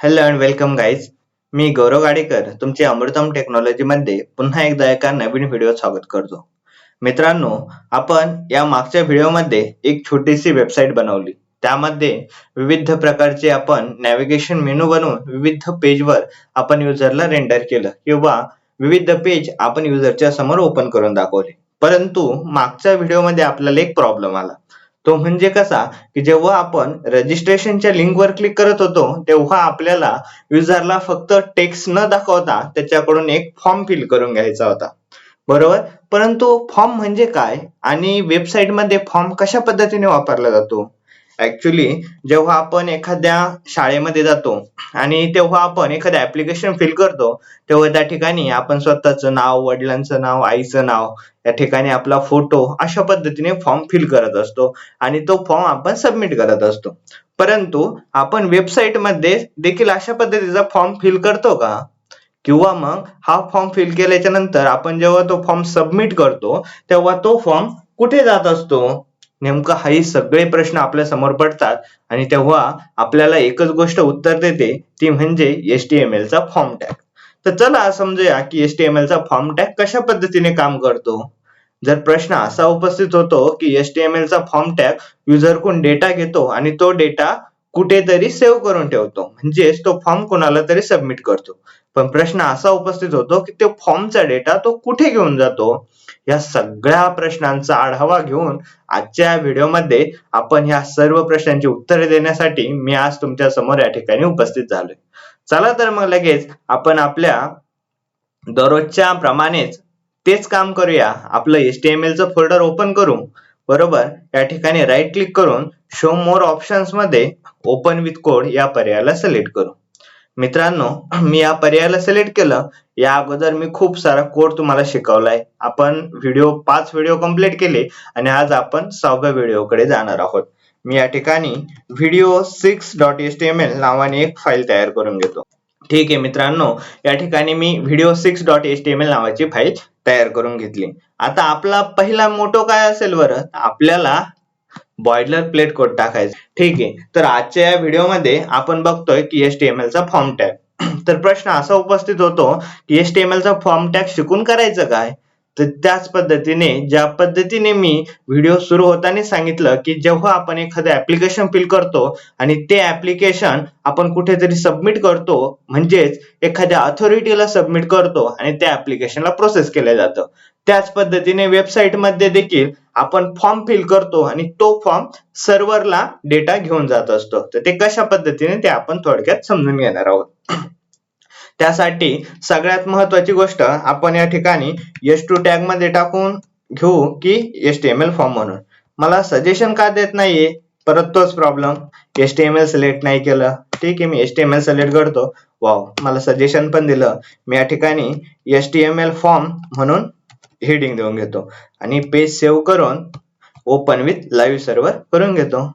Hello and welcome guys. मी गौरव गाडेकर तुमचे अमृतम टेक्नॉलॉजीमध्ये पुन्हा एकदा एका नवीन व्हिडिओ स्वागत करतो. मित्रांनो, आपण या मागच्या व्हिडिओमध्ये एक छोटीशी वेबसाईट बनवली. त्यामध्ये विविध प्रकारचे आपण नॅव्हिगेशन मेनू बनवून विविध पेजवर आपण युजरला रेंडर केलं किंवा विविध पेज आपण युजरच्या समोर ओपन करून दाखवले. परंतु मागच्या व्हिडिओमध्ये आपल्याला एक प्रॉब्लेम आला. तो म्हणजे कसा, की जेव्हा आपण रजिस्ट्रेशनच्या लिंकवर क्लिक करत होतो तेव्हा आपल्याला युजरला फक्त टेक्स्ट न दाखवता त्याच्याकडून एक फॉर्म फिल करून घ्यायचा होता. बरोबर. परंतु फॉर्म म्हणजे काय आणि वेबसाईटमध्ये फॉर्म कशा पद्धतीने वापरला जातो? ऍक्च्युली जेव्हा आपण एखाद्या शाळेमध्ये जातो आणि तेव्हा आपण एखादं ऍप्लिकेशन फिल करतो, तेव्हा त्या ठिकाणी आपण स्वतःचं नाव, वडिलांचं नाव, आईचं नाव, या ठिकाणी आपला फोटो अशा पद्धतीने फॉर्म फिल करत असतो आणि तो फॉर्म आपण सबमिट करत असतो. परंतु आपण वेबसाईटमध्ये देखील अशा पद्धतीचा फॉर्म फिल करतो का? किंवा मग हा फॉर्म फिल केल्याच्या नंतर आपण जेव्हा तो फॉर्म सबमिट करतो तेव्हा तो फॉर्म कुठे जात असतो? नेमकं हाही सगळे प्रश्न आपल्या समोर पडतात आणि तेव्हा आपल्याला एकच गोष्ट उत्तर देते, ती म्हणजे HTML चा फॉर्म टॅग. तर चला समजूया की HTML चा फॉर्म टॅग कशा पद्धतीने काम करतो. जर प्रश्न असा उपस्थित होतो की HTML चा फॉर्म टॅग युजरकडून डेटा घेतो आणि तो डेटा कुठेतरी सेव्ह करून ठेवतो, म्हणजेच तो फॉर्म कोणाला तरी सबमिट करतो. पण प्रश्न असा उपस्थित होतो की तो फॉर्मचा डेटा तो कुठे घेऊन जातो? या सगळ्या प्रश्नांचा आढावा घेऊन आजच्या व्हिडिओमध्ये आपण ह्या सर्व प्रश्नांची उत्तरे देण्यासाठी मी आज तुमच्या समोर या ठिकाणी उपस्थित झालोय. चला तर मग लगेच आपण आपल्या दररोजच्या प्रमाणेच तेच काम करूया. आपलं HTML चं फोल्डर ओपन करू. बरोबर. या ठिकाणी राईट क्लिक करून शो मोर ऑप्शन्स मध्ये ओपन विथ कोड या पर्यायाला सिलेक्ट करू. मित्रांनो, मी या पर्यायाला सिलेक्ट केलं. या अगोदर मी खूप सारा कोड तुम्हाला शिकवलाय. आपण 5 व्हिडिओ कंप्लीट केले आणि आज आपण 6व्या व्हिडिओकडे जाणार आहोत. मी या ठिकाणी video6.html नावाने एक फाईल तयार करून घेतो. ठीक आहे मित्रांनो, या ठिकाणी मी video6.html नावाची फाईल तयार करून घेतली. आता आपला पहिला मोटो काय असेल बरं? आपल्याला बॉयलर प्लेट कोड टाकायचं. ठीक आहे. तर आजच्या या व्हिडिओमध्ये आपण बघतोय की HTML चा फॉर्म टॅग. तर प्रश्न असा उपस्थित होतो की HTML चा फॉर्म टॅग शिकून करायचं काय? तर त्याच पद्धतीने ज्या पद्धतीने मी व्हिडिओ सुरू होताना सांगितलं की जेव्हा आपण एखादं ऍप्लिकेशन फिल करतो आणि ते ऍप्लिकेशन आपण कुठेतरी सबमिट करतो, म्हणजेच एखाद्या अथॉरिटीला सबमिट करतो आणि त्या ऍप्लिकेशनला प्रोसेस केलं जातं. त्याच पद्धतीने वेबसाईट मध्ये देखील आपण फॉर्म फिल करतो आणि तो फॉर्म सर्व्हरला डेटा घेऊन जात असतो. तर ते कशा पद्धतीने ते आपण थोडक्यात समजून घेणार आहोत. त्यासाठी सगळ्यात महत्वाची गोष्ट आपण या ठिकाणी h2 टॅग मध्ये टाकून घेऊ की HTML फॉर्म म्हणून. मला सजेशन का देत नाहीये? परत तोच प्रॉब्लेम. HTML सिलेक्ट नाही केलं. ठीक आहे, मी HTML सिलेक्ट करतो. वाव, मला सजेशन पण दिलं. मी या ठिकाणी HTML फॉर्म म्हणून हेडिंग देऊन घेतो आणि पेज सेव्ह करून ओपन विथ लाईव्ह सर्व्हर करून घेतो.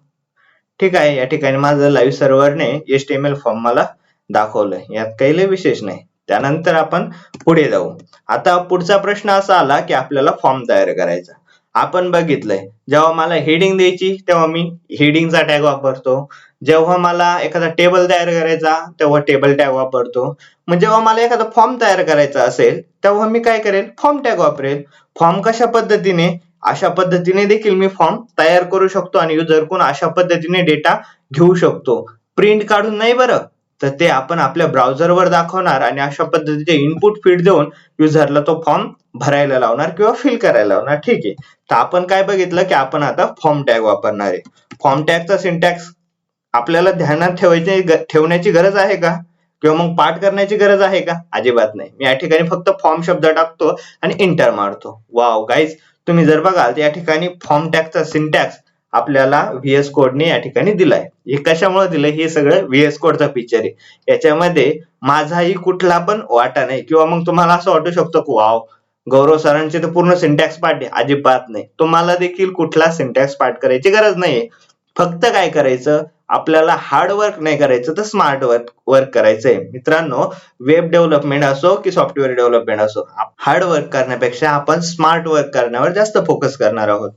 ठीक आहे, या ठिकाणी माझं लाईव्ह सर्व्हरने HTML फॉर्म मला दाखवलंय. यात काही लय विशेष नाही. त्यानंतर आपण पुढे जाऊ. आता पुढचा प्रश्न असा आला की आपल्याला फॉर्म तयार करायचा. आपण बघितलंय, जेव्हा मला हेडिंग द्यायची तेव्हा मी हेडिंगचा टॅग वापरतो. जेव्हा मला एखादा टेबल तयार करायचा तेव्हा टेबल टॅग वापरतो. मग जेव्हा मला एखादा फॉर्म तयार करायचा असेल तेव्हा मी काय करेल? फॉर्म टॅग वापरेल. फॉर्म कशा पद्धतीने? अशा पद्धतीने देखील मी फॉर्म तयार करू शकतो आणि युजरकडून अशा पद्धतीने डेटा घेऊ शकतो. प्रिंट काढून नाही बरं, तर ते आपण आपल्या ब्राउझरवर दाखवणार आणि अशा पद्धतीचे इनपुट फीड देऊन युजरला तो फॉर्म भरायला लावणार किंवा फिल करायला लावणार. ठीक आहे. तर आपण काय बघितलं की आपण आता फॉर्म टॅग वापरणार आहे. फॉर्म टॅगचा सिंटॅक्स आपल्याला ध्यानात ठेवण्याची गरज आहे का? किंवा मग पाठ करण्याची गरज आहे का? अजिबात नाही. मी या ठिकाणी फक्त फॉर्म शब्द टाकतो आणि एंटर मारतो. वाव गाईज, तुम्ही जर बघाल या ठिकाणी फॉर्म टॅगचा सिंटॅक्स आपल्याला VS कोडने या ठिकाणी दिलाय. हे कशामुळे दिलंय? हे सगळं VS कोडचा फीचर आहे. याच्यामध्ये माझाही कुठला पण वाटा नाही. किंवा मग तुम्हाला असं वाटू शकतं की वाव, गौरव सरांचे तर पूर्ण सिंटॅक्स पाठ आहे. अजिबात नाही. तुम्हाला देखील कुठला सिंटॅक्स पाठ करायची गरज नाहीये. फक्त काय करायचं? आपल्याला हार्ड वर्क नाही करायचं, तर स्मार्ट वर्क करायचंय. मित्रांनो, वेब डेव्हलपमेंट असो की सॉफ्टवेअर डेव्हलपमेंट असो, हार्ड वर्क करण्यापेक्षा आपण स्मार्ट वर्क करण्यावर जास्त फोकस करणार आहोत.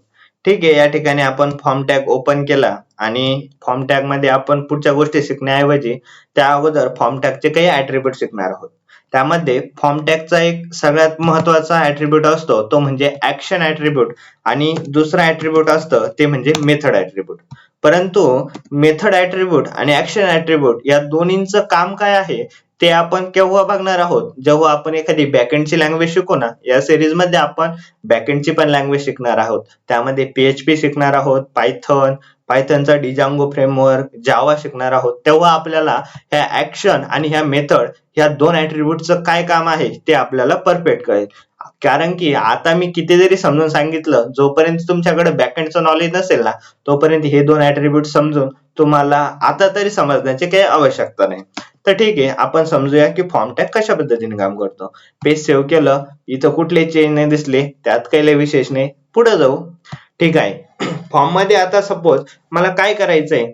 ठीक आहे, या ठिकाणी आपण फॉर्म टॅग ओपन केला आणि फॉर्म टॅग मध्ये आपण पुढच्या गोष्टी शिकण्याऐवजी त्या अगोदर फॉर्म टॅगचे काही ऍट्रिब्यूट शिकणार आहोत. त्यामध्ये फॉर्म टॅगचा एक सगळ्यात महत्वाचा ऍट्रिब्यूट असतो तो म्हणजे ऍक्शन ऍट्रिब्यूट आणि दुसरा ऍट्रिब्यूट असतं ते म्हणजे मेथड ऍट्रिब्यूट. परंतु मेथड ऍट्रिब्यूट आणि ऍक्शन ऍट्रिब्यूट या दोन्हींचं काम काय आहे ते आपण केव्हा बघणार आहोत, जेव्हा आपण एखादी बॅकएंडची लँग्वेज शिकू ना. या सिरीज मध्ये आपण बॅकएंडची पण लँग्वेज शिकणार आहोत. त्यामध्ये PHP शिकणार आहोत, पायथनचा डिजांगो फ्रेमवर्क, जावा शिकणार आहोत. तेव्हा आपल्याला ह्या ऍक्शन आणि ह्या मेथड ह्या दोन ऍट्रिब्यूटचं काय काम आहे ते आपल्याला परफेक्ट कळेल. कारण की आता मी किती जरी समजून सांगितलं, जोपर्यंत तुमच्याकडे बॅकएंडचं नॉलेज नसेल ना तोपर्यंत हे दोन ऍट्रिब्यूट समजून तुम्हाला आता तरी समजण्याची काही आवश्यकता नाही. तर ठीक आहे, आपण समजूया की फॉर्म टॅग कशा पद्धतीने काम करतो. पेज सेव्ह केलं, इथं कुठले चेंज नाही दिसले, त्यात काही लय विशेष नाही, पुढे जाऊ. ठीक आहे, फॉर्म मध्ये आता सपोज मला काय करायचंय,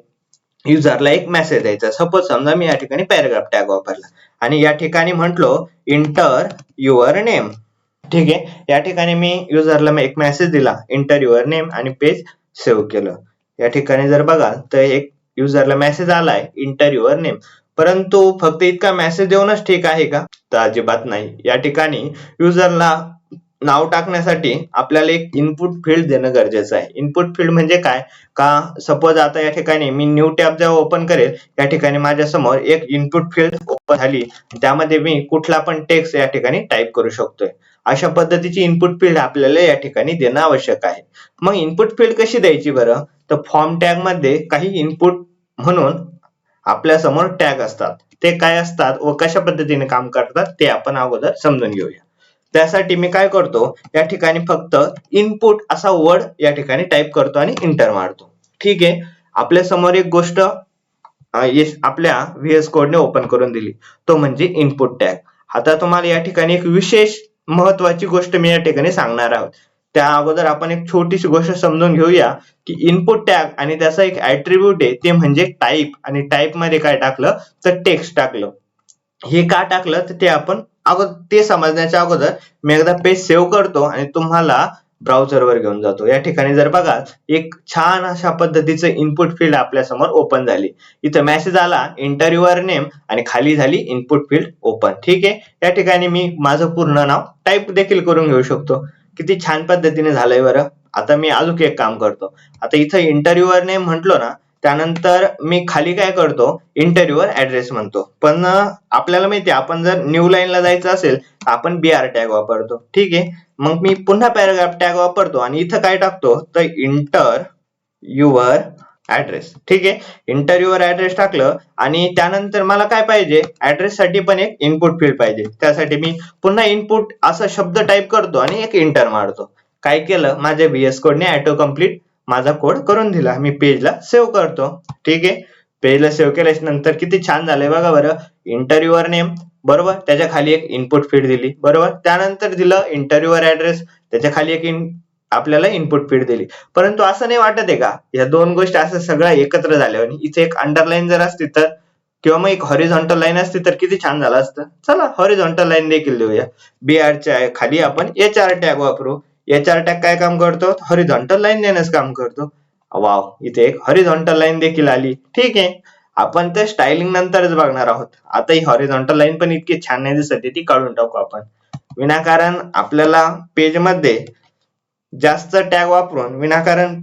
युजरला एक मेसेज द्यायचा. सपोज समजा मी या ठिकाणी पॅराग्राफ टॅग वापरला आणि या ठिकाणी म्हटलो इंटर युअर नेम. ठीक आहे, या ठिकाणी मी युजरला एक मेसेज दिला इंटर युअर नेम आणि पेज सेव्ह केलं. या ठिकाणी जर बघाल तर एक युजरला मेसेज आलाय इंटर युअर नेम. परंतु फक्त इतका मेसेज देऊनच ठीक आहे का? तर अजिबात नाही. या ठिकाणी युजरला नाव टाकण्यासाठी आपल्याला एक इनपुट फील्ड देणं गरजेचं आहे. इनपुट फील्ड म्हणजे काय, का सपोज आता या ठिकाणी मी न्यू टॅब जेव्हा ओपन करेल या ठिकाणी माझ्या समोर एक इनपुट फील्ड ओपन झाली, त्यामध्ये मी कुठला पण टेक्स्ट या ठिकाणी टाईप करू शकतोय. अशा पद्धतीची इनपुट फील्ड आपल्याला या ठिकाणी देणं आवश्यक आहे. मग इनपुट फील्ड कशी द्यायची बरं, तर फॉर्म टॅग मध्ये काही इनपुट म्हणून आपल्या समोर टॅग असतात. ते काय असतात व कशा पद्धतीने काम करतात ते आपण अगोदर समजून घेऊया. त्यासाठी मी काय करतो, या ठिकाणी फक्त इनपुट असा वर्ड या ठिकाणी टाईप करतो आणि इंटर मारतो. ठीक आहे, आपल्या समोर एक गोष्ट आपल्या VS कोड ने ओपन करून दिली, तो म्हणजे इनपुट टॅग. आता तुम्हाला या ठिकाणी एक विशेष महत्वाची गोष्ट मी या ठिकाणी सांगणार आहोत. त्या अगोदर आपण एक छोटीशी गोष्ट समजून घेऊया की इनपुट टॅग आणि त्याचा एक ऍट्रिब्यूट आहे ते म्हणजे टाईप. आणि टाईप मध्ये काय टाकलं तर टेक्स्ट टाकलं. हे का टाकलं तर ते आपण ते समजण्याच्या अगोदर मी एकदा पेज सेव्ह करतो आणि तुम्हाला ब्राउझरवर घेऊन जातो. या ठिकाणी जर बघा एक छान अशा पद्धतीचं इनपुट फील्ड आपल्या समोर ओपन झाली. इथं मेसेज आला इंटर युअर नेम आणि खाली झाली इनपुट फील्ड ओपन. ठीक आहे, या ठिकाणी मी माझं पूर्ण नाव टाईप देखील करून घेऊ शकतो. किती छान पद्धतीने झालंय बरं. आता मी अजून एक काम करतो. आता इथं इंटर युअर नेम म्हटलो ना, त्यानंतर मी खाली काय करतो इंटर युअर ऍड्रेस म्हणतो. पण आपल्याला माहिती आहे आपण जर न्यू लाईनला जायचं असेल तर आपण BR टॅग वापरतो. ठीक आहे, मग मी पुन्हा पॅराग्राफ टॅग वापरतो आणि इथं काय टाकतो तर इंटर युअर ऍड्रेस. ठीक आहे, इंटर युअर ऍड्रेस टाकलं आणि त्यानंतर मला काय पाहिजे, ऍड्रेस साठी पण एक इनपुट फील्ड पाहिजे. त्यासाठी मी पुन्हा इनपुट असा शब्द टाईप करतो आणि एक इंटर मारतो. काय केलं, माझ्या VS कोडने ऑटो कम्प्लीट माझा कोड करून दिला. मी पेजला सेव्ह करतो. ठीक आहे, पेजला सेव्ह केल्याच्या नंतर किती छान झालंय बघा बरं. इंटर युअर नेम बरोबर, त्याच्या खाली एक इनपुट फील्ड दिली बरोबर. त्यानंतर दिलं इंटर युअर ऍड्रेस, त्याच्या खाली एक आपल्याला इनपुट फील्ड दिली. परंतु असं नाही वाटत आहे का या दोन गोष्टी असं सगळं एकत्र झाल्या आणि इथे एक अंडरलाईन जर असती तर किंवा मग एक हॉरिझॉन्टल लाईन असती तर किती छान झालं असतं. चला हॉरिझॉन्टल लाईन देखील देऊया. BR च्या खाली आपण HR टॅग वापरू. HR टॅग काय काम करतो, हॉरिझॉन्टल लाईन देण्यास काम करतो. वाव, इथे एक हॉरिझॉन्टल लाईन देखील आली. ठीक आहे, आपण ते स्टायलिंग नंतरच बघणार आहोत. आता ही हॉरिझॉन्टल लाईन पण इतकी छान नाही दिसत, ती काढून टाकू आपण. विनाकारण आपल्याला पेज मध्ये जास्त टॅग वापरून विनाकारण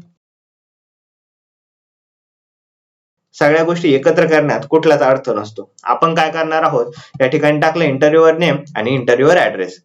सगळ्या गोष्टी एकत्र करण्यात कुठलाच अर्थ नसतो. आपण काय करणार आहोत, या ठिकाणी टाकलं इंटर युअर नेम आणि इंटर युअर ऍड्रेस.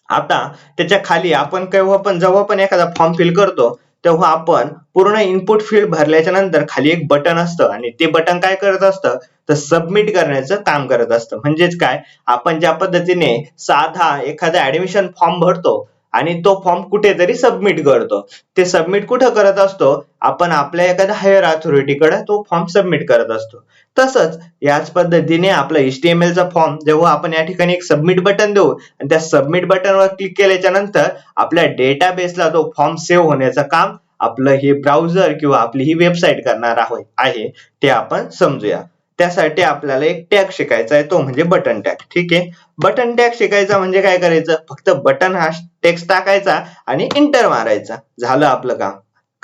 आता त्याच्या खाली आपण जेव्हा पण एखादा फॉर्म फिल करतो तेव्हा आपण पूर्ण इनपुट फील्ड भरल्याच्या नंतर खाली एक बटन असतं आणि ते बटन काय करत असतं तर सबमिट करण्याचं काम करत असतं. म्हणजेच काय, आपण ज्या पद्धतीने साधा एखादा ऍडमिशन फॉर्म भरतो आणि तो फॉर्म कुठेतरी सबमिट करतो, ते सबमिट कुठं करत असतो, आपण आपल्या एखाद्या हायर अथॉरिटीकडे तो फॉर्म सबमिट करत असतो. तसंच याच पद्धतीने आपला HTML चा फॉर्म जेव्हा आपण या ठिकाणी एक सबमिट बटन देऊ आणि त्या सबमिट बटनवर क्लिक केल्याच्या नंतर आपल्या डेटाबेसला तो फॉर्म सेव्ह होण्याचं काम आपलं हे ब्राउझर किंवा आपली ही वेबसाईट करणार आहे ते आपण समजूया. त्यासाठी आपल्याला एक टॅग शिकायचा आहे, तो म्हणजे बटन टॅग. ठीक आहे, बटन टॅग शिकायचा म्हणजे काय करायचं, फक्त बटन हा टेक्स्ट टाकायचा आणि इंटर मारायचा, झालं आपलं काम.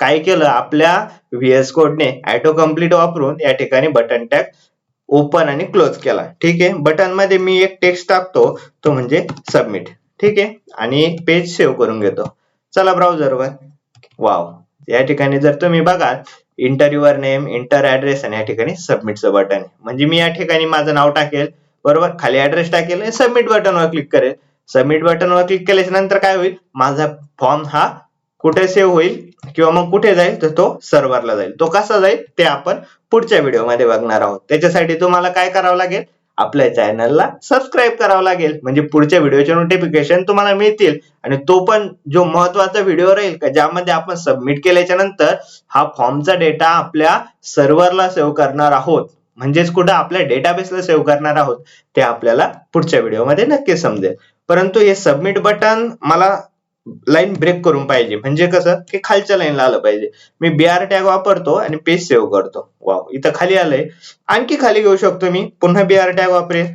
काय केलं, आपल्या व्हीएस कोडने ऑटो कम्प्लीट वापरून या ठिकाणी बटन टॅग ओपन आणि क्लोज केला. ठीक आहे, बटन मध्ये मी एक टेक्स्ट टाकतो, तो म्हणजे सबमिट. ठीक आहे, आणि पेज सेव्ह करून घेतो. चला ब्राउझरवर. वाव, या ठिकाणी जर तुम्ही बघाल, inter your name, inter address आणि या ठिकाणी सबमिटचं बटन आहे. म्हणजे मी या ठिकाणी माझं नाव टाकेल, बरोबर, खाली ऍड्रेस टाकेल आणि सबमिट बटनवर क्लिक करेल. सबमिट बटनवर क्लिक केल्याच्या नंतर काय होईल, माझा फॉर्म हा कुठे सेव्ह होईल किंवा मग कुठे जाईल, तर तो सर्व्हरला जाईल. तो कसा जाईल ते आपण पुढच्या व्हिडिओमध्ये बघणार आहोत. त्याच्यासाठी तुम्हाला काय करावं लागेल, आपल्या चॅनलला सबस्क्राईब करावं लागेल, म्हणजे पुढच्या व्हिडिओचे नोटिफिकेशन तुम्हाला मिळतील. आणि तो पण जो महत्वाचा व्हिडिओ राहील का, ज्यामध्ये आपण सबमिट केल्याच्या नंतर हा फॉर्मचा डेटा आपल्या सर्व्हरला सेव्ह करणार आहोत, म्हणजेच कुठं आपल्या डेटाबेसला सेव्ह करणार आहोत, ते आपल्याला पुढच्या व्हिडिओमध्ये नक्की समजेल. परंतु हे सबमिट बटन मला लाईन ब्रेक करून पाहिजे, म्हणजे कसं की खालच्या लाईनला आलं पाहिजे. मी बीआर टॅग वापरतो आणि पेज सेव्ह करतो. वाव, इथं खाली आलंय. आणखी खाली घेऊ शकतो मी, पुन्हा बीआर टॅग वापरेल.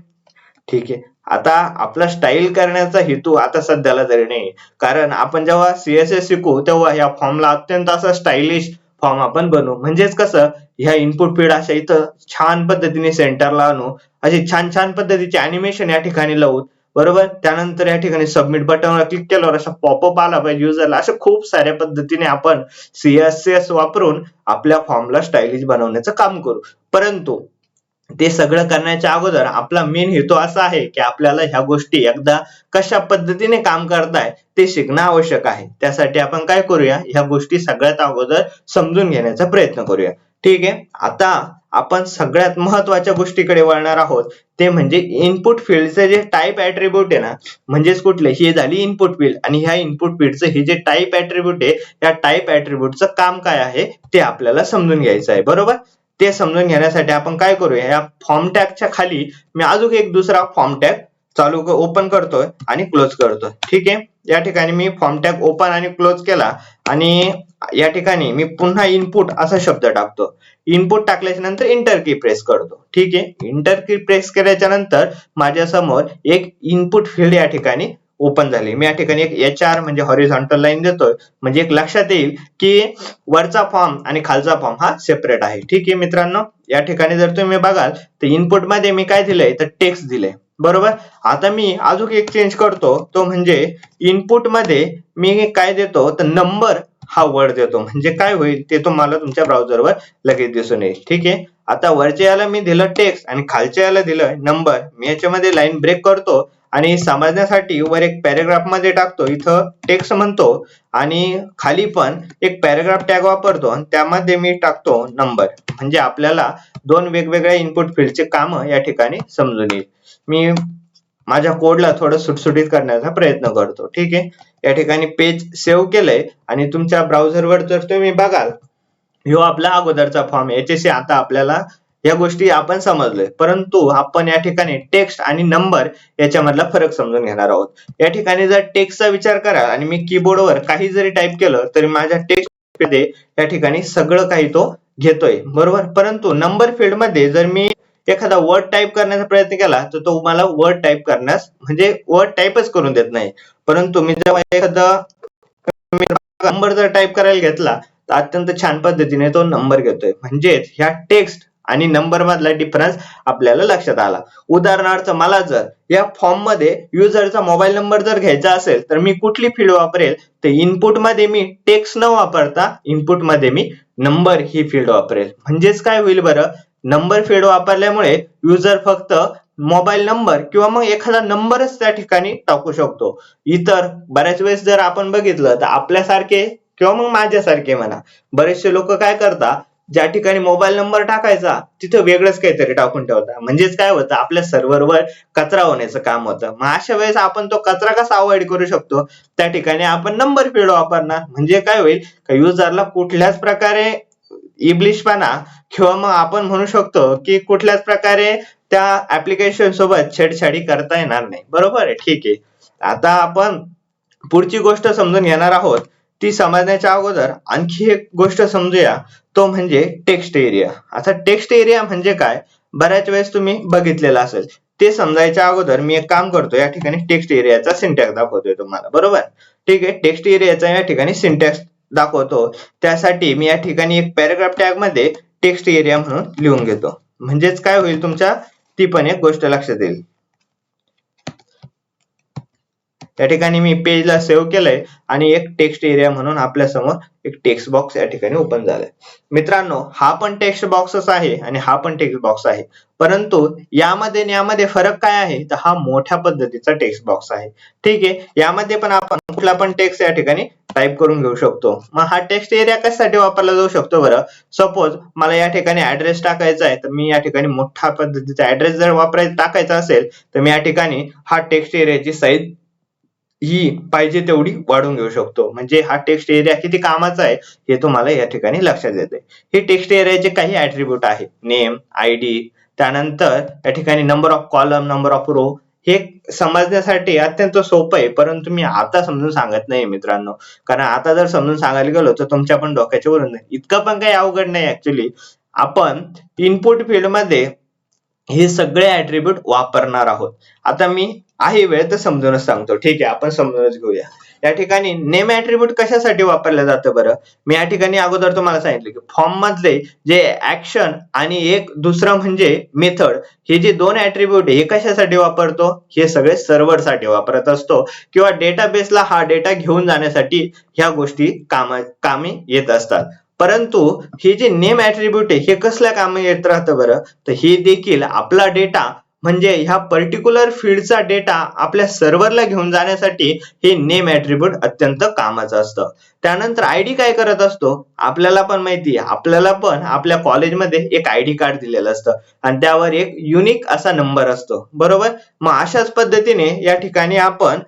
ठीक आहे, आता आपला स्टाईल करण्याचा हेतू आता सध्याला तरी नाही, कारण आपण जेव्हा सीएसएस शिकू तेव्हा या फॉर्मला अत्यंत असा स्टायलिश फॉर्म आपण बनवू. म्हणजेच कसं, ह्या इनपुट फील्ड अशा इथं छान पद्धतीने सेंटरला आणू, असे छान छान पद्धतीचे अॅनिमेशन या ठिकाणी लावू, बरोबर. त्यानंतर या ठिकाणी सबमिट बटनवर क्लिक केल्यावर असा पॉपअप आला पाहिजे युजरला. अशा खूप साऱ्या पद्धतीने आपण सीएसएस वापरून आपल्या फॉर्मला स्टायलिश बनवण्याचं काम करू. परंतु ते सगळं करण्याच्या अगोदर आपला मेन हेतू असा आहे की आपल्याला ह्या गोष्टी एकदा कशा पद्धतीने काम करताय ते शिकणं आवश्यक आहे. त्यासाठी आपण काय करूया, ह्या गोष्टी सगळ्यात अगोदर समजून घेण्याचा प्रयत्न करूया. ठीक आहे, आता आपण सगळ्यात महत्वाच्या गोष्टीकडे वळणार आहोत, ते म्हणजे इनपुट फील्डचे जे टाइप ऍट्रिब्यूट आहे ना, म्हणजेच कुठले, ही झाली इनपुट फील्ड, आणि ह्या इनपुट फील्डचं हे जे टाइप ऍट्रिब्यूट आहे, या टाइप ऍट्रिब्यूटचं काम काय आहे ते आपल्याला समजून घ्यायचं आहे, बरोबर. ते समजून घेण्यासाठी आपण काय करूया, या फॉर्म टॅगच्या खाली मी अजून एक दुसरा फॉर्म टॅग ओपन करतोय आणि क्लोज करतोय. ठीक आहे, या ठिकाणी मी फॉर्म टॅग ओपन आणि क्लोज केला, आणि या ठिकाणी मी पुन्हा इनपुट असा शब्द टाकतो. इनपुट टाकल्याच्या नंतर इंटर की प्रेस करतो. ठीक आहे, इंटर की प्रेस केल्याच्या नंतर माझ्या समोर एक इनपुट फील्ड या ठिकाणी ओपन झाली. मी या ठिकाणी एक HR म्हणजे हॉरिझॉन्टल लाईन देतोय, म्हणजे एक लक्षात येईल की वरचा फॉर्म आणि खालचा फॉर्म हा सेपरेट आहे. ठीक आहे मित्रांनो, या ठिकाणी जर तुम्ही बघाल तर इनपुट मध्ये मी काय दिलंय, तर टेक्स्ट दिलंय, बरोबर. आता मी अजून एक चेंज करतो, तो म्हणजे इनपुट मध्ये मी काय देतो, तर नंबर हा वर्ड देतो. म्हणजे काय होईल ते तुम्हाला तुमच्या ब्राउझरवर लगेच दिसून येईल. ठीक आहे, आता वरच्या याला मी दिलं टेक्स्ट आणि खालच्या याला दिलं नंबर. मी याच्यामध्ये लाईन ब्रेक करतो आणि समजण्यासाठी वर एक पॅराग्राफ मध्ये टाकतो, इथं टेक्स्ट म्हणतो, आणि खाली पण एक पॅराग्राफ टॅग वापरतो आणि त्यामध्ये मी टाकतो नंबर. म्हणजे आपल्याला दोन वेगवेगळ्या इनपुट फील्डचे काम या ठिकाणी समजून येईल. मी माझ्या कोडला थोडं सुटसुटीत करण्याचा प्रयत्न करतो. ठीक आहे, या ठिकाणी पेज सेव्ह केलंय, आणि तुमच्या ब्राउझरवर जर तुम्ही बघाल, ह्यो आपला अगोदरचा फॉर्म, याच्याशी आता आपल्याला या गोष्टी आपण समजलोय. परंतु आपण या ठिकाणी टेक्स्ट आणि नंबर याच्यामधला फरक समजून घेणार आहोत. या ठिकाणी जर टेक्स्टचा विचार करा आणि मी कीबोर्डवर काही जरी टाईप केलं तरी माझ्या टेक्स्ट मध्ये या ठिकाणी सगळं काही तो घेतोय, बरोबर. परंतु नंबर फील्ड मध्ये जर मी एखादा वर्ड टाईप करण्याचा प्रयत्न केला तर तो मला वर्ड टाईप करण्यास, म्हणजे वर्ड टाईपच करून देत नाही. परंतु मी जेव्हा एखादा नंबर जर टाईप करायला घेतला तर अत्यंत छान पद्धतीने तो नंबर घेतोय. म्हणजेच ह्या टेक्स्ट आणि नंबर मधला डिफरन्स आपल्याला लक्षात आला. उदाहरणार्थ, मला जर या फॉर्म मध्ये युजरचा मोबाईल नंबर जर घ्यायचा असेल तर मी कुठली फील्ड वापरेल, तर इनपुट मध्ये मी टेक्स्ट न वापरता इनपुट मध्ये मी नंबर ही फील्ड वापरेल. म्हणजेच काय होईल बरं, नंबर फील्ड वापरल्यामुळे युजर फक्त मोबाईल नंबर किंवा मग एखादा नंबरच त्या ठिकाणी टाकू शकतो. इतर बऱ्याच वेळेस जर आपण बघितलं तर आपल्यासारखे किंवा मग माझ्यासारखे म्हणा, बरेचसे लोक काय करतात, ज्या ठिकाणी मोबाईल नंबर टाकायचा तिथं वेगळंच काहीतरी टाकून ठेवतात. म्हणजेच काय होतं, आपल्या सर्व्हरवर कचरा होण्याचं काम होतं. मग अशा वेळेस आपण तो कचरा कसा अवॉइड करू शकतो, त्या ठिकाणी आपण नंबर फील्ड वापरणार. म्हणजे काय होईल, युजरला कुठल्याच प्रकारे इब्लिशपणा किंवा मग आपण म्हणू शकतो की कुठल्याच प्रकारे त्या ऍप्लिकेशन सोबत छेडछाडी करता येणार नाही, बरोबर आहे. ठीक आहे, आता आपण पुढची गोष्ट समजून घेणार आहोत. ती समजण्याच्या अगोदर आणखी एक गोष्ट समजूया, तो म्हणजे टेक्स्ट एरिया. आता टेक्स्ट एरिया म्हणजे काय, बऱ्याच वेळेस तुम्ही बघितलेलं असेल. ते समजायच्या अगोदर मी एक काम करतो, या ठिकाणी टेक्स्ट एरियाचा सिंटॅक्स दाखवतोय तुम्हाला, बरोबर. ठीक आहे, टेक्स्ट एरियाचा या ठिकाणी सिंटॅक्स दाखवतो त्यासाठी मी या ठिकाणी एक पॅराग्राफ टॅग मध्ये टेक्स्ट एरिया म्हणून लिहून घेतो. म्हणजेच काय होईल तुमच्या ती पण एक गोष्ट लक्षात येईल. या ठिकाणी मी पेजला सेव्ह केलंय आणि एक टेक्स्ट एरिया म्हणून आपल्या समोर एक टेक्स्ट बॉक्स या ठिकाणी ओपन झालाय. मित्रांनो, हा पण टेक्स्ट बॉक्सच आहे आणि हा पण टेक्स्ट बॉक्स आहे, परंतु यामध्ये आणि यामध्ये फरक काय आहे तर हा मोठ्या पद्धतीचा टेक्स्ट बॉक्स आहे. ठीक आहे, यामध्ये पण आपण कुठला पण टेक्स्ट या ठिकाणी टाईप करून घेऊ शकतो. मग हा टेक्स्ट एरिया कशासाठी वापरला जाऊ शकतो बरं? सपोज मला या ठिकाणी ऍड्रेस टाकायचा आहे, तर मी या ठिकाणी मोठ्या पद्धतीचा ऍड्रेस जर टाकायचा असेल तर मी या ठिकाणी हा टेक्स्ट एरियाची साईज ही पाहिजे तेवढी वाढवून घेऊ शकतो. म्हणजे हा टेक्स्ट एरिया किती कामाचा आहे हे तुम्हाला या ठिकाणी लक्षात येते. हे टेक्स्ट एरियाचे काही ऍट्रिब्यूट आहे, नेम, आयडी, त्यानंतर या ठिकाणी number of column, number of row. हे समजण्यासाठी अत्यंत सोपं आहे, परंतु मी आता समजून सांगत नाही मित्रांनो, कारण आता जर समजून सांगायला गेलो तर तुमच्या पण डोक्याच्या वरून जाईल. इतकं पण काही अवघड नाही ऍक्च्युली. आपण इनपुट फील्ड मध्ये हे सगळे ऍट्रिब्यूट वापरणार आहोत. आता मी आहे वेळ तर समजूनच सांगतो. ठीक आहे, आपण समजूनच घेऊया. या ठिकाणी नेम ऍट्रिब्यूट कशासाठी वापरलं जातं बरं? मी या ठिकाणी अगोदर तुम्हाला सांगितलं की फॉर्म मधले जे ऍक्शन आणि एक दुसरं म्हणजे मेथड, हे जे दोन ऍट्रिब्यूट हे कशासाठी वापरतो? हे सगळे सर्व्हर साठी वापरत असतो किंवा डेटाबेसला हा डेटा घेऊन जाण्यासाठी ह्या गोष्टी कामी येत असतात. परंतु हे जे नेम ऍट्रिब्यूट आहे हे कसल्या कामी येत राहतं बरं? तर हे देखील आपला डेटा म्हणजे ह्या पर्टिक्युलर फील्डचा डेटा आपल्या सर्व्हरला घेऊन जाण्यासाठी हे नेम ऍट्रिब्यूट अत्यंत कामाचं असतं. त्यानंतर आयडी काय करत असतो? आपल्याला पण माहिती आहे, आपल्याला पण आपल्या कॉलेजमध्ये एक आयडी कार्ड दिलेलं असतं आणि त्यावर एक युनिक असा नंबर असतो, बरोबर? मग अशाच पद्धतीने या ठिकाणी आपण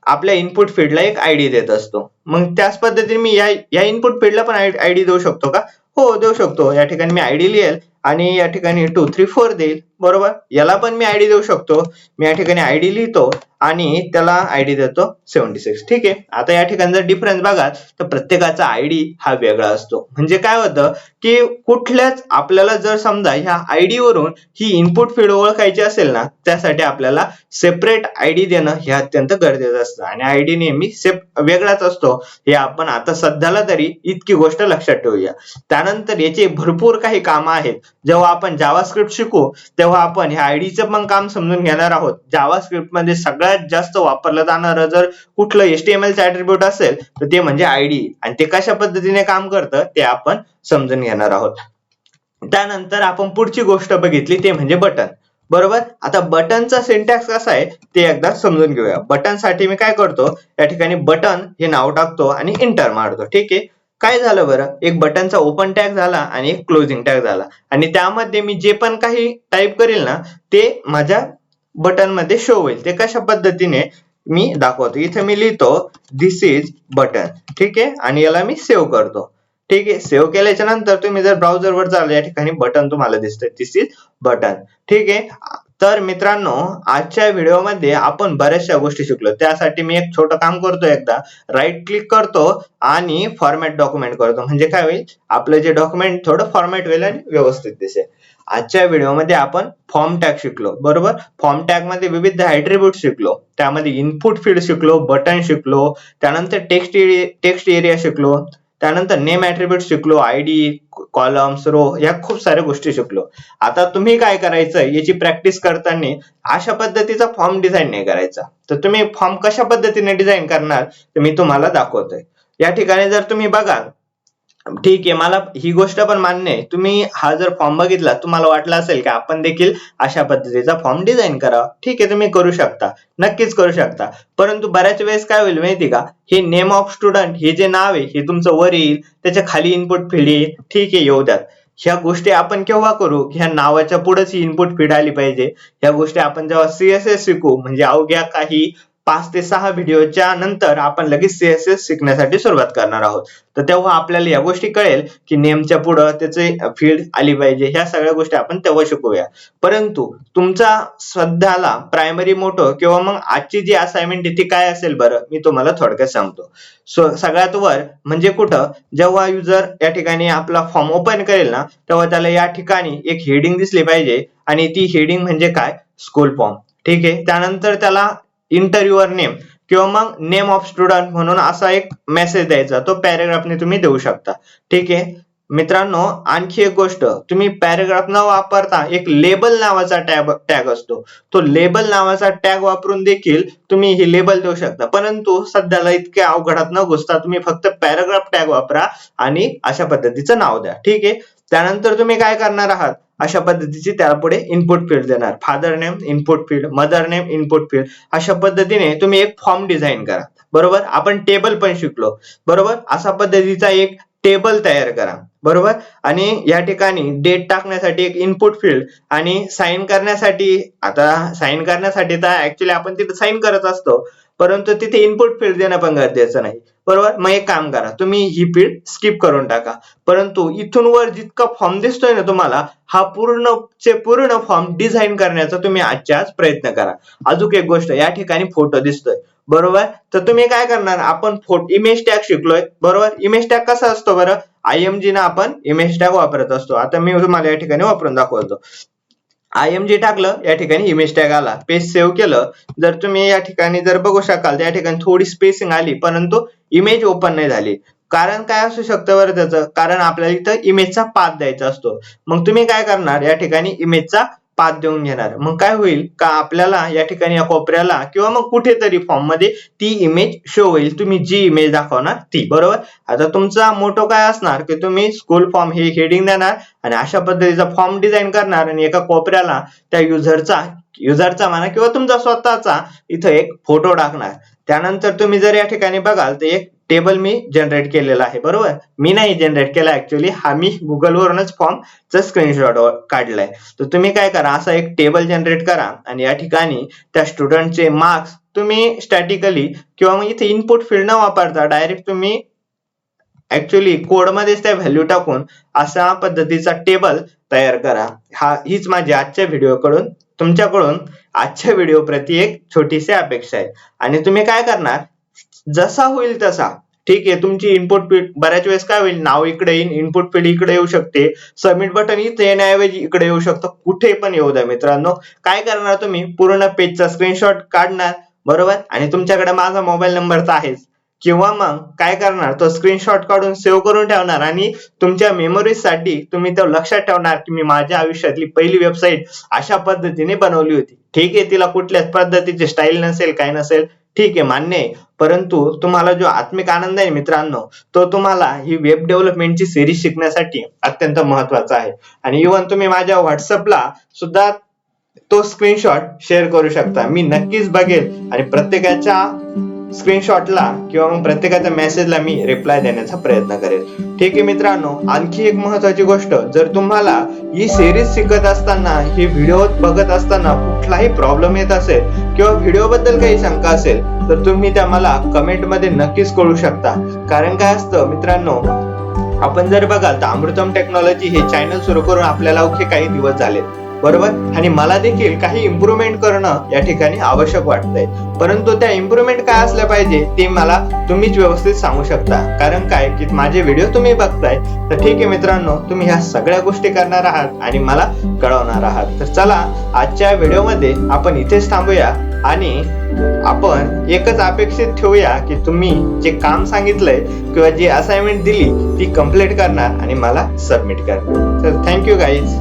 आपल्या इनपुट फील्डला एक आयडी देत असतो. मग त्याच पद्धतीने मी या इनपुट फील्डला पण आयडी देऊ शकतो का? हो, देऊ शकतो. या ठिकाणी मी आयडी लिहेल आणि या ठिकाणी 2 3 4 देईल, बरोबर? याला पण मी आयडी देऊ शकतो. मी या ठिकाणी आयडी लिहितो आणि त्याला आयडी देतो 76. ठीक आहे, आता या ठिकाणी जर डिफरन्स बघाल तर प्रत्येकाचा आयडी हा वेगळा असतो. म्हणजे काय होतं की कुठल्याच आपल्याला जर समजा ह्या आयडी वरून ही इनपुट फील्ड ओळखायची असेल ना, त्यासाठी आपल्याला सेपरेट आयडी देणं हे अत्यंत गरजेचं असतं आणि आयडी नेहमी वेगळाच असतो. हे आपण आता सध्याला तरी इतकी गोष्ट लक्षात ठेवूया. त्यानंतर याचे भरपूर काही कामं आहेत. जेव्हा आपण जावास्क्रिप्ट शिकू तेव्हा आपण ह्या आयडीचं पण काम समजून घेणार आहोत. जावास्क्रिप्ट मध्ये सगळ्यात जास्त वापरलं जाणारं जर कुठलं HTML चं ऍट्रिब्यूट असेल तर ते म्हणजे आयडी, आणि ते कशा पद्धतीने काम करतं ते आपण समजून घेणार आहोत. त्यानंतर आपण पुढची गोष्ट बघितली ते म्हणजे बटन, बरोबर? आता बटनचा सिंटॅक्स कसा आहे ते एकदा समजून घेऊया. बटन साठी मी काय करतो, या ठिकाणी बटन हे नाव टाकतो आणि इंटर मारतो. ठीक आहे, काय झालं बरं, एक बटनचा ओपन टॅग झाला आणि एक क्लोजिंग टॅग झाला आणि त्यामध्ये मी जे पण काही टाईप करेल ना ते माझ्या बटन मध्ये शो होईल. ते कशा पद्धतीने मी दाखवतो. इथे मी लिहितो दिस इज बटन. ठीक आहे, आणि याला मी सेव्ह करतो. ठीक आहे, सेव्ह केल्याच्या नंतर तुम्ही जर ब्राउझर वर जाल या ठिकाणी बटन तुम्हाला दिसतंय, दिस इज बटन. ठीक आहे, तर मित्रांनो आजच्या व्हिडिओमध्ये आपण बऱ्याचशा गोष्टी शिकलो. त्यासाठी मी एक छोटं काम करतो, एकदा राईट क्लिक करतो आणि फॉर्मॅट डॉक्युमेंट करतो. म्हणजे काय होईल, आपलं जे डॉक्युमेंट थोडं फॉर्मॅट होईल आणि व्यवस्थित दिसेल. आजच्या व्हिडिओमध्ये आपण फॉर्म टॅग शिकलो, बरोबर? फॉर्म टॅग मध्ये विविध ऍट्रिब्यूट शिकलो, त्यामध्ये इनपुट फील्ड शिकलो, बटन शिकलो, त्यानंतर टेक्स्ट एरिया शिकलो, त्यानंतर नेम ऍट्रिब्यूट शिकलो, आयडी, कॉलम्स, रो, या खूप साऱ्या गोष्टी शिकलो. आता तुम्ही काय करायचं, याची प्रॅक्टिस करताना अशा पद्धतीचा फॉर्म डिझाईन नाही करायचा. तर तुम्ही फॉर्म कशा पद्धतीने डिझाईन करणार ते मी तुम्हाला दाखवतोय. या ठिकाणी जर तुम्ही बघाल, ठीक आहे, मला ही गोष्ट पण मान्य आहे, तुम्ही हा जर फॉर्म बघितला तुम्हाला वाटलं असेल की आपण देखील अशा पद्धतीचा फॉर्म डिझाईन करावा. ठीक आहे, तुम्ही करू शकता, नक्कीच करू शकता. परंतु बऱ्याच वेळेस काय होईल माहिती का, हे नेम ऑफ स्टुडंट हे जे नाव आहे हे तुमचं वर येईल, त्याच्या खाली इनपुट फील्ड येईल. ठीक आहे, येऊ द्यात. ह्या गोष्टी आपण केव्हा करू, ह्या नावाच्या पुढेच ही इनपुट फील्ड आली पाहिजे. ह्या गोष्टी आपण जेव्हा CSS शिकू, म्हणजे अवघ्या काही 5 ते 6 व्हिडिओच्या नंतर आपण लगेच CSS शिकण्यासाठी सुरुवात करणार आहोत. तर तेव्हा आपल्याला या गोष्टी कळेल की नेमच्या पुढे त्याचे फील्ड आली पाहिजे. ह्या सगळ्या गोष्टी आपण तेव्हा शिकूया. परंतु तुमचा सध्याला प्रायमरी मोटो किंवा मग आजची जी असाइनमेंट आहे ती काय असेल बरं, मी तुम्हाला थोडक्यात सांगतो. सगळ्यात वर म्हणजे कुठं, जेव्हा युजर या ठिकाणी आपला फॉर्म ओपन करेल ना तेव्हा त्याला या ठिकाणी एक हेडिंग दिसली पाहिजे आणि ती हेडिंग म्हणजे काय, स्कूल फॉर्म. ठीक आहे, त्यानंतर त्याला इंटर युअर नेम किंवा मग नेम ऑफ स्टुडंट म्हणून असा एक मेसेज द्यायचा, तो पॅरेग्राफने तुम्ही देऊ शकता. ठीक आहे मित्रांनो, आणखी एक गोष्ट, तुम्ही पॅरेग्राफ न वापरता एक लेबल नावाचा टॅग असतो, तो लेबल नावाचा टॅग वापरून देखील तुम्ही ही लेबल देऊ शकता. परंतु सध्याला इतक्या अवघडात न घुसता तुम्ही फक्त पॅराग्राफ टॅग वापरा आणि अशा पद्धतीचं नाव द्या. ठीक आहे, त्यानंतर तुम्ही काय करणार आहात, अशा पद्धतीची त्याला पुढे इनपुट फील्ड देणार. Father name input field, mother name input field. अशा पद्धतीने तुम्ही एक फॉर्म डिझाइन करा. बरोबर, आपण टेबल पण शिकलो. बरोबर, अशा पद्धतीचा एक टेबल तयार करा. बरोबर, आणि या ठिकाणी डेट टाकण्यासाठी एक इनपुट फील्ड आणि साइन करण्यासाठी, आता साइन करण्यासाठी तर ऍक्च्युली आपण तिथे साइन करत असतो, परंतु तिथे इनपुट फील्ड देणं पण गरजेचं नाही. बरोबर, मग एक काम करा, तुम्ही ही फील्ड स्किप करून टाका. परंतु इथून वर जितका फॉर्म दिसतोय ना तुम्हाला, हा पूर्ण फॉर्म डिझाइन करण्याचा तुम्ही आजच्या आज प्रयत्न करा. अजून एक गोष्ट, या ठिकाणी फोटो दिसतोय. बरोबर, तर तुम्ही काय करणार, आपण इमेज टॅग शिकलोय. बरोबर, इमेज टॅग कसा असतो बरं, IMG ना आपण इमेज टॅग वापरत असतो. आता मी तुम्हाला या ठिकाणी वापरून दाखवतो. IMG टाकलं, या ठिकाणी इमेज टॅग आला, पेज सेव्ह केलं. जर तुम्ही या ठिकाणी जर बघू शकाल, या ठिकाणी थोडी स्पेसिंग आली, परंतु इमेज ओपन नाही झाली. कारण काय असू शकतं बरं त्याचं, कारण आपल्याला इथं इमेजचा पाथ द्यायचा असतो. मग तुम्ही काय करणार, या ठिकाणी इमेजचा पाथ देऊन घेणार. मग काय होईल का, आपल्याला या ठिकाणी या कोपऱ्याला किंवा मग कुठेतरी फॉर्म मध्ये ती इमेज शो होईल, तुम्ही जी इमेज दाखवणार ती. बरोबर, आता तुमचा मोटो काय असणार की तुम्ही स्कूल फॉर्म हे हेडिंग देणार आणि अशा पद्धतीचा फॉर्म डिझाइन करणार आणि एका कोपऱ्याला त्या युजरचा म्हणा किंवा तुमचा स्वतःचा इथं एक फोटो टाकणार. त्यानंतर तुम्ही जर या ठिकाणी बघाल तर एक टेबल मी जनरेट केलेला आहे. बरोबर, मी नाही जनरेट केला ऍक्च्युली, हा मी गुगल वरूनच फॉर्मचा स्क्रीनशॉट काढलाय. तर तुम्ही काय करा, असा एक टेबल जनरेट करा आणि या ठिकाणी त्या स्टुडंटचे मार्क्स तुम्ही स्टॅटिकली किंवा मग इथे इनपुट फील्ड न वापरता डायरेक्ट तुम्ही ऍक्च्युली कोड मध्येच त्या व्हॅल्यू टाकून अशा पद्धतीचा टेबल तयार करा. हीच माझी तुमच्याकडून आजच्या व्हिडिओ प्रति एक छोटीशी अपेक्षा आहे. आणि तुम्ही काय करणार, जसा होईल तसा. ठीक आहे, तुमची इनपुट फील्ड बऱ्याच वेळेस काय होईल, नाव इकडे येईल, इनपुट फील्ड इकडे येऊ शकते, सबमिट बटन इथे येण्याऐवजी इकडे येऊ शकतं, कुठे पण येऊ द्या मित्रांनो. काय करणार, तुम्ही पूर्ण पेजचा स्क्रीनशॉट काढणार. बरोबर, आणि तुमच्याकडे माझा मोबाईल नंबर तर आहेच, किंवा मग काय करणार, तो स्क्रीनशॉट काढून सेव्ह करून ठेवणार आणि तुमच्या मेमरीसाठी तुम्ही तो लक्षात ठेवणार की मी माझ्या आयुष्यातली पहिली वेबसाईट अशा पद्धतीने बनवली होती. ठीक आहे, तिला कुठल्याच पद्धतीची स्टाईल नसेल, काय नसेल, ठीक आहे, मान्य आहे. परंतु तुम्हाला जो आत्मिक आनंद आहे मित्रांनो, तो तुम्हाला ही वेब डेव्हलपमेंटची सिरीज शिकण्यासाठी अत्यंत महत्वाचा आहे. आणि इव्हन तुम्ही माझ्या व्हॉट्सअपला सुद्धा तो स्क्रीनशॉट शेअर करू शकता. मी नक्कीच बघेल आणि प्रत्येकाच्या स्क्रीनशॉटला किंवा मग प्रत्येकाच्या मेसेजला मी रिप्लाय देण्याचा प्रयत्न करेल. ठीक आहे मित्रांनो, आणखी एक महत्वाची गोष्ट, जर तुम्हाला ही सिरीज शिकत असताना, ही व्हिडिओ बघत असताना कुठलाही प्रॉब्लेम येत असेल किंवा व्हिडिओ बद्दल काही शंका असेल तर तुम्ही त्या मला कमेंट मध्ये नक्कीच कळू शकता. कारण काय असतं मित्रांनो, आपण जर बघाल तर अमृतम टेक्नॉलॉजी हे चॅनल सुरू करून आपल्याला अवघे काही दिवस झाले. बरोबर, आणि मला देखील काही इम्प्रूव्हमेंट करणं या ठिकाणी आवश्यक वाटतंय. परंतु त्या इम्प्रूव्हमेंट काय असल्या पाहिजे ते मला तुम्हीच व्यवस्थित सांगू शकता. कारण काय की माझे व्हिडिओ तुम्ही बघताय, तर ठीक आहे मित्रांनो, तुम्ही ह्या सगळ्या गोष्टी करणार आहात आणि मला कळवणार आहात. तर चला, आजच्या व्हिडिओमध्ये आपण इथेच थांबूया आणि आपण एकच अपेक्षित ठेवूया की तुम्ही जे काम सांगितलंय किंवा जी असाइनमेंट दिली ती कम्प्लीट करणार आणि मला सबमिट करणार. तर थँक्यू गाईज.